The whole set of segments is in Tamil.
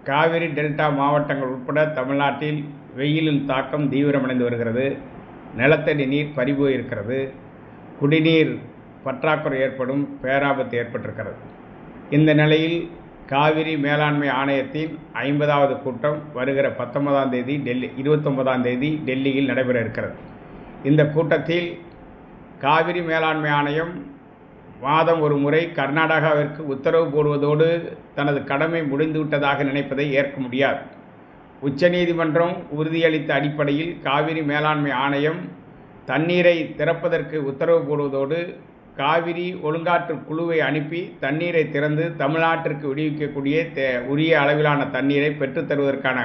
காவிரி டெல்டா மாவட்டங்கள் உட்பட தமிழ்நாட்டில் வெயிலின் தாக்கம் தீவிரமடைந்து வருகிறது. நிலத்தடி நீர் பறிபோய் இருக்கிறது. குடிநீர் பற்றாக்குறை ஏற்படும் பேராபத்து ஏற்பட்டிருக்கிறது. இந்த நிலையில் காவிரி மேலாண்மை ஆணையத்தின் 50வது கூட்டம் வருகிற 29ஆம் தேதி டெல்லியில் நடைபெற இருக்கிறது. இந்த கூட்டத்தில் காவிரி மேலாண்மை ஆணையம் மாதம் ஒரு முறை கர்நாடகாவிற்கு உத்தரவு போடுவதோடு தனது கடமை முடிந்துவிட்டதாக நினைப்பதை ஏற்க முடியாது. உச்சநீதிமன்றம் உறுதியளித்த அடிப்படையில் காவிரி மேலாண்மை ஆணையம் தண்ணீரை திறப்பதற்கு உத்தரவு போடுவதோடு காவிரி ஒழுங்காற்று குழுவை அனுப்பி தண்ணீரை திறந்து தமிழ்நாட்டிற்கு விடுவிக்கக்கூடிய உரிய அளவிலான தண்ணீரை பெற்றுத்தருவதற்கான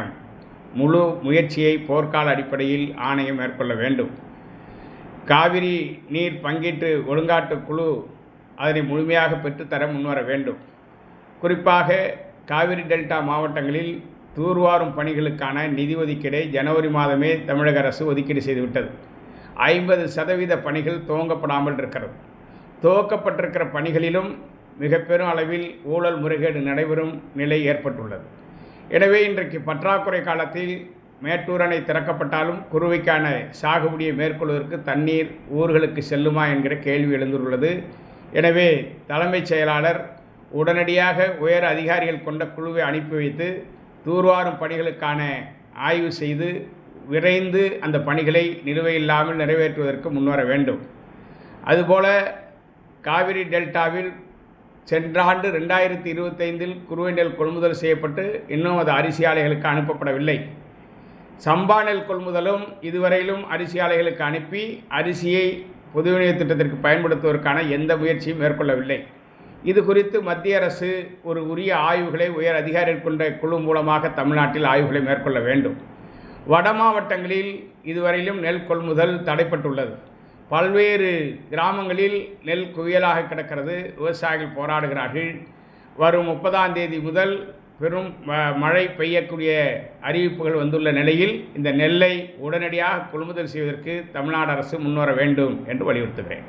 முழு முயற்சியை போர்க்கால அடிப்படையில் ஆணையம் மேற்கொள்ள வேண்டும். காவிரி நீர் பங்கீட்டு ஒழுங்காற்று குழு அதனை முழுமையாக பெற்றுத்தர முன்வர வேண்டும். குறிப்பாக காவிரி டெல்டா மாவட்டங்களில் தூர்வாரும் பணிகளுக்கான நிதி ஒதுக்கீடை ஜனவரி மாதமே தமிழக அரசு ஒதுக்கீடு செய்துவிட்டது. 50% பணிகள் துவங்கப்படாமல் இருக்கிறது. துவக்கப்பட்டிருக்கிற பணிகளிலும் மிக பெரும் அளவில் ஊழல் முறைகேடு நடைபெறும் நிலை ஏற்பட்டுள்ளது. எனவே இன்றைக்கு பற்றாக்குறை காலத்தில் மேட்டூர் அணை திறக்கப்பட்டாலும் குறுவைக்கான சாகுபடியை மேற்கொள்வதற்கு தண்ணீர் ஊர்களுக்கு செல்லுமா என்கிற கேள்வி எழுந்துள்ளது. எனவே தலைமைச் செயலாளர் உடனடியாக உயர் அதிகாரிகள் கொண்ட குழுவை அனுப்பி வைத்து தூர்வாரும் பணிகளுக்கான ஆய்வு செய்து விரைந்து அந்த பணிகளை நிலுவையில்லாமல் நிறைவேற்றுவதற்கு முன்வர வேண்டும். அதுபோல காவிரி டெல்டாவில் சென்ற ஆண்டு 2025 குறுவை நெல் கொள்முதல் செய்யப்பட்டு இன்னும் அது அரிசி ஆலைகளுக்கு அனுப்பப்படவில்லை. சம்பா நெல் கொள்முதலும் இதுவரையிலும் அரிசி ஆலைகளுக்கு அனுப்பி அரிசியை பொது விநியோக திட்டத்திற்கு பயன்படுத்துவதற்கான எந்த முயற்சியும் மேற்கொள்ளவில்லை. இது குறித்து மத்திய அரசு ஒரு உரிய ஆய்வுகளை உயர் அதிகாரிகள் கொண்ட குழு மூலமாக தமிழ்நாட்டில் ஆய்வுகளை மேற்கொள்ள வேண்டும். வட மாவட்டங்களில் இதுவரையிலும் நெல் கொள்முதல் தடைப்பட்டுள்ளது. பல்வேறு கிராமங்களில் நெல் குவியலாக கிடக்கிறது. விவசாயிகள் போராடுகிறார்கள். வரும் 30ஆம் தேதி முதல் பெரும் மழை பெய்யக்கூடிய அறிவிப்புகள் வந்துள்ள நிலையில் இந்த நெல்லை உடனடியாக கொள்முதல் செய்வதற்கு தமிழ்நாடு அரசு முன்வர வேண்டும் என்று வலியுறுத்துகிறேன்.